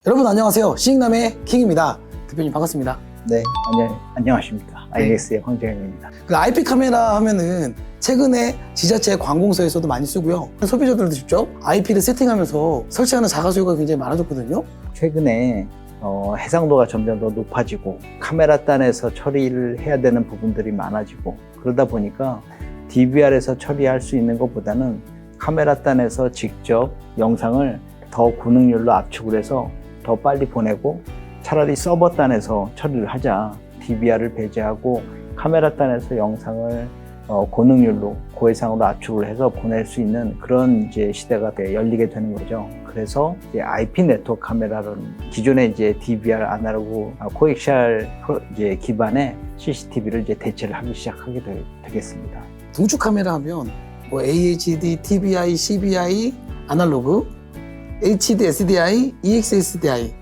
여러분 안녕하세요. 시익남의 킹입니다. 대표님 반갑습니다. 네, 안녕하십니까. INX의 황재현입니다. 그 IP 카메라 하면은 최근에 지자체 관공서에서도 많이 쓰고요. 소비자들도 직접 IP를 세팅하면서 설치하는 자가 수요가 굉장히 많아졌거든요. 최근에 해상도가 점점 더 높아지고 카메라 단에서 처리를 해야 되는 부분들이 많아지고 그러다 보니까 DVR에서 처리할 수 있는 것보다는 카메라 단에서 직접 영상을 더 고능률로 압축을 해서 더 빨리 보내고 차라리 서버 단에서 처리를 하자. DVR을 배제하고 카메라 단에서 영상을 고능률로 고해상으로 압축을 해서 보낼 수 있는 그런 이제 시대가 열리게 되는 거죠. 그래서 이제 IP 네트워크 카메라는 기존의 이제 DVR 아날로그 코엑시알 이제 기반의 CCTV를 이제 대체를 하기 시작하게 되겠습니다. 동축 카메라 하면 뭐 AHD, TBI, CBI, 아날로그, HD, SDI, EXSDI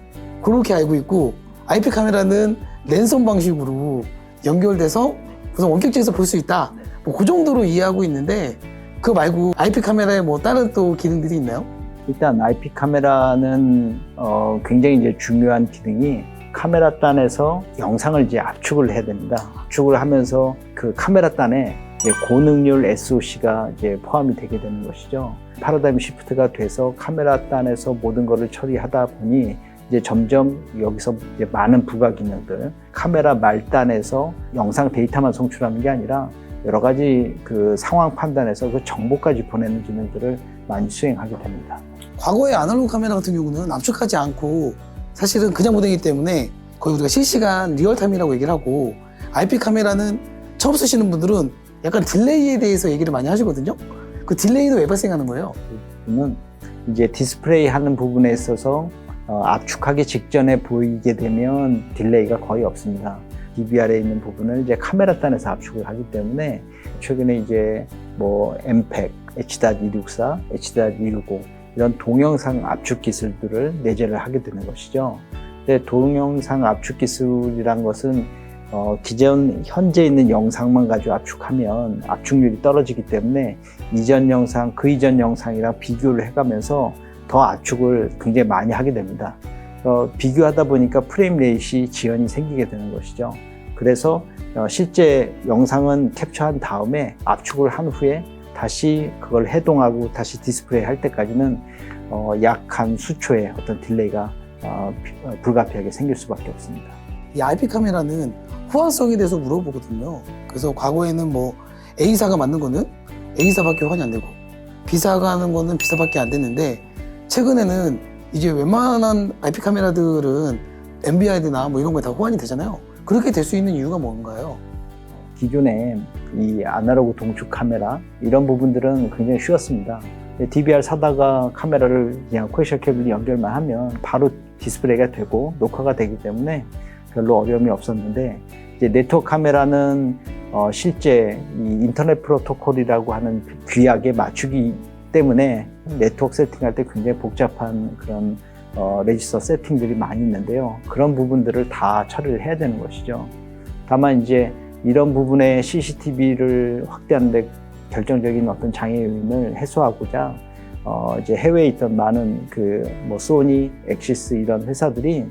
그렇게 알고 있고 IP 카메라는 랜선 방식으로 연결돼서 우선 원격지에서 볼 수 있다. 뭐 그 정도로 이해하고 있는데 그거 말고 IP 카메라에 뭐 다른 또 기능들이 있나요? 일단 IP 카메라는 굉장히 이제 중요한 기능이 카메라 단에서 영상을 이제 압축을 해야 됩니다. 압축을 하면서 그 카메라 단에 이제 고능률 SOC가 이제 포함이 되게 되는 것이죠. 패러다임 시프트가 돼서 카메라 단에서 모든 것을 처리하다 보니 이제 점점 여기서 이제 많은 부가 기능들, 카메라 말단에서 영상 데이터만 송출하는 게 아니라 여러 가지 그 상황 판단에서 그 정보까지 보내는 기능들을 많이 수행하게 됩니다. 과거의 아날로그 카메라 같은 경우는 압축하지 않고 사실은 그냥 보내기 때문에 거의 우리가 실시간 리얼타임이라고 얘기를 하고 IP 카메라는 처음 쓰시는 분들은 약간 딜레이에 대해서 얘기를 많이 하시거든요. 그 딜레이는 왜 발생하는 거예요? 그는 이제 디스플레이 하는 부분에 있어서 압축하기 직전에 보이게 되면 딜레이가 거의 없습니다. DVR에 있는 부분을 이제 카메라 단에서 압축을 하기 때문에 최근에 이제 뭐 MPEG, H.264, H.210 이런 동영상 압축 기술들을 내재를 하게 되는 것이죠. 근데 동영상 압축 기술이란 것은 기존 현재 있는 영상만 가지고 압축하면 압축률이 떨어지기 때문에 이전 영상, 그 이전 영상이랑 비교를 해가면서 더 압축을 굉장히 많이 하게 됩니다. 비교하다 보니까 프레임 레이시 지연이 생기게 되는 것이죠. 그래서 실제 영상은 캡처한 다음에 압축을 한 후에 다시 그걸 해동하고 다시 디스플레이 할 때까지는 약 한 수초의 어떤 딜레이가 불가피하게 생길 수밖에 없습니다. 이 IP 카메라는 호환성에 대해서 물어보거든요. 그래서 과거에는 뭐 A사가 만든 거는 A사밖에 호환이 안 되고 B사가 하는 거는 B사밖에 안 됐는데 최근에는 이제 웬만한 IP 카메라들은 NVIDI나 뭐 이런 거에 다 호환이 되잖아요. 그렇게 될 수 있는 이유가 뭔가요? 기존에 이 아날로그 동축 카메라 이런 부분들은 굉장히 쉬웠습니다. DVR 사다가 카메라를 그냥 코엑시얼 케이블 연결만 하면 바로 디스플레이가 되고 녹화가 되기 때문에 별로 어려움이 없었는데 이제 네트워크 카메라는 실제 이 인터넷 프로토콜이라고 하는 규약에 맞추기 때문에 네트워크 세팅할 때 굉장히 복잡한 그런 레지스터 세팅들이 많이 있는데요. 그런 부분들을 다 처리를 해야 되는 것이죠. 다만 이제 이런 부분에 CCTV를 확대하는 데 결정적인 어떤 장애 요인을 해소하고자 이제 해외에 있던 많은 뭐 소니, 엑시스 이런 회사들이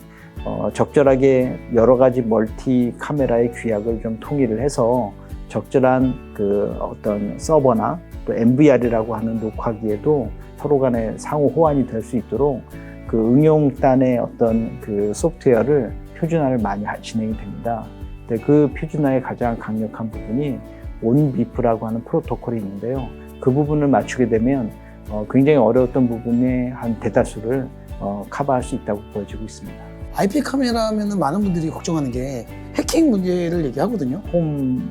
적절하게 여러 가지 멀티 카메라의 규약을 좀 통일을 해서 적절한 그 어떤 서버나 또 MVR이라고 하는 녹화기에도 서로 간에 상호 호환이 될 수 있도록 그 응용단의 어떤 그 소프트웨어를 표준화를 많이 진행이 됩니다. 근데 그 표준화의 가장 강력한 부분이 온비프라고 하는 프로토콜이 있는데요. 그 부분을 맞추게 되면 굉장히 어려웠던 부분의 한 대다수를 커버할 수 있다고 보여지고 있습니다. IP 카메라 하면은 많은 분들이 걱정하는 게 해킹 문제를 얘기하거든요. 홈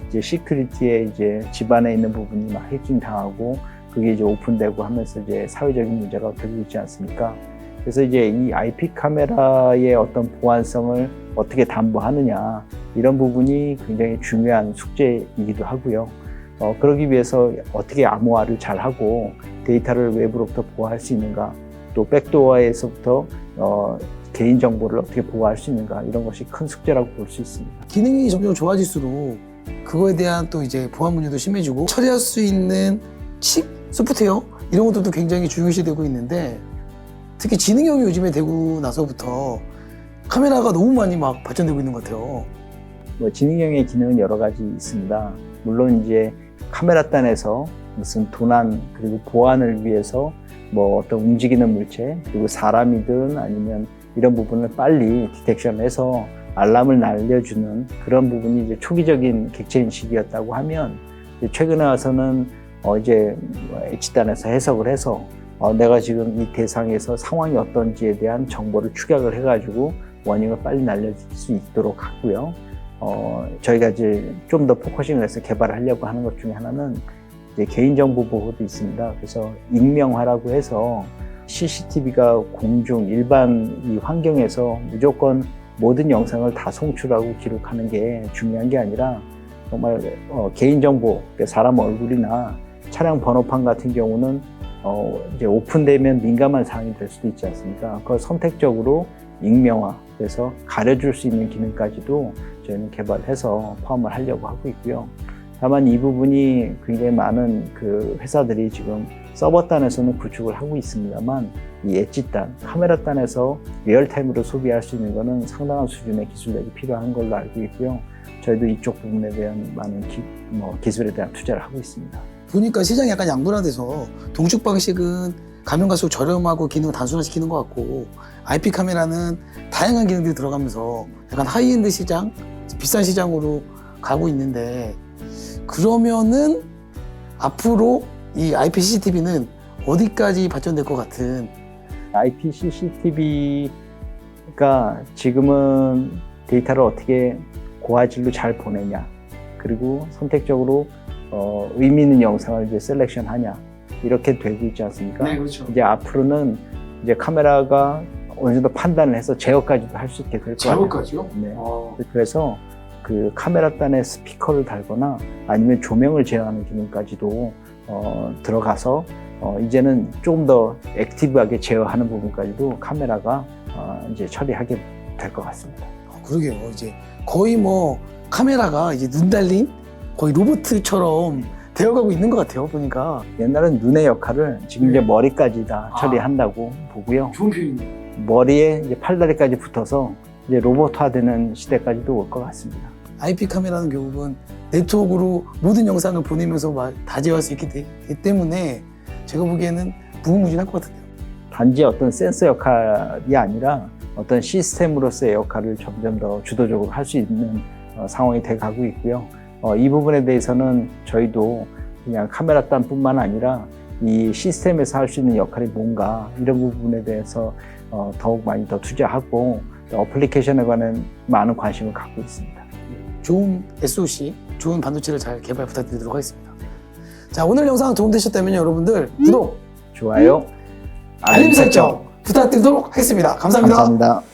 이제 시큐리티에 이제 집안에 있는 부분이 막 해킹 당하고 그게 이제 오픈되고 하면서 이제 사회적인 문제가 되고 있지 않습니까? 그래서 이제 이 IP 카메라의 어떤 보안성을 어떻게 담보하느냐 이런 부분이 굉장히 중요한 숙제이기도 하고요. 그러기 위해서 어떻게 암호화를 잘 하고 데이터를 외부로부터 보호할 수 있는가, 또 백도어에서부터 개인정보를 어떻게 보호할 수 있는가 이런 것이 큰 숙제라고 볼 수 있습니다. 기능이 점점 좋아질수록 그거에 대한 또 이제 보안 문제도 심해지고 처리할 수 있는 칩, 소프트웨어 이런 것들도 굉장히 중요시되고 있는데 특히 지능형이 요즘에 되고 나서부터 카메라가 너무 많이 막 발전되고 있는 것 같아요. 뭐 지능형의 기능은 여러 가지 있습니다. 물론 이제 카메라 단에서 무슨 도난 그리고 보안을 위해서 뭐 어떤 움직이는 물체 그리고 사람이든 아니면 이런 부분을 빨리 디텍션해서 알람을 날려주는 그런 부분이 이제 초기적인 객체 인식이었다고 하면 이제 최근에 와서는 이제 H단에서 해석을 해서 내가 지금 이 대상에서 상황이 어떤지에 대한 정보를 축약을 해가지고 워닝을 빨리 날려줄 수 있도록 하고요. 저희가 이제 좀 더 포커싱을 해서 개발을 하려고 하는 것 중에 하나는 이제 개인정보 보호도 있습니다. 그래서 익명화라고 해서 CCTV가 공중 일반 이 환경에서 무조건 모든 영상을 다 송출하고 기록하는 게 중요한 게 아니라 정말 개인정보, 사람 얼굴이나 차량 번호판 같은 경우는 이제 오픈되면 민감한 사항이 될 수도 있지 않습니까? 그걸 선택적으로 익명화, 그래서 가려줄 수 있는 기능까지도 저희는 개발해서 포함을 하려고 하고 있고요. 다만 이 부분이 굉장히 많은 그 회사들이 지금 서버단에서는 구축을 하고 있습니다만 이 엣지단, 카메라단에서 리얼타임으로 소비할 수 있는 것은 상당한 수준의 기술력이 필요한 걸로 알고 있고요. 저희도 이쪽 부분에 대한 많은 기술에 대한 투자를 하고 있습니다. 보니까 시장이 약간 양분화돼서 동축 방식은 가면 갈수록 저렴하고 기능을 단순화시키는 것 같고 IP 카메라는 다양한 기능들이 들어가면서 약간 하이엔드 시장, 비싼 시장으로 가고 있는데 그러면은 앞으로 이 IP CCTV는 어디까지 발전될 것 같은? IP CCTV가 지금은 데이터를 어떻게 고화질로 잘 보내냐, 그리고 선택적으로 의미 있는 영상을 이제 셀렉션하냐, 이렇게 되고 있지 않습니까? 네, 그렇죠. 이제 앞으로는 이제 카메라가 어느 정도 판단을 해서 제어까지도 할 수 있게 될 거예요. 제어까지요? 네. 그래서 그 카메라 단에 스피커를 달거나 아니면 조명을 제어하는 기능까지도 들어가서 이제는 좀 더 액티브하게 제어하는 부분까지도 카메라가 이제 처리하게 될 것 같습니다. 그러게요. 이제 거의 뭐 카메라가 이제 눈 달린 거의 로봇처럼 되어가고 있는 것 같아요. 보니까. 옛날엔 눈의 역할을 지금 이제 네. 머리까지 다 처리한다고 보고요. 좋은 표현이네요. 머리에 이제 팔다리까지 붙어서 이제 로봇화되는 시대까지도 올 것 같습니다. IP 카메라는 결국은 네트워크로 모든 영상을 보내면서 다 제어할 수 있기 때문에 제가 보기에는 무궁무진할 것 같은데요. 단지 어떤 센서 역할이 아니라 어떤 시스템으로서의 역할을 점점 더 주도적으로 할 수 있는 상황이 돼 가고 있고요. 이 부분에 대해서는 저희도 그냥 카메라단뿐만 아니라 이 시스템에서 할 수 있는 역할이 뭔가 이런 부분에 대해서 더욱 많이 더 투자하고 어플리케이션에 관한 많은 관심을 갖고 있습니다. 좋은 SoC, 좋은 반도체를 잘 개발 부탁드리도록 하겠습니다. 자, 오늘 영상 도움되셨다면 여러분들 구독, 좋아요, 알림 설정 부탁드리도록 하겠습니다. 감사합니다. 감사합니다.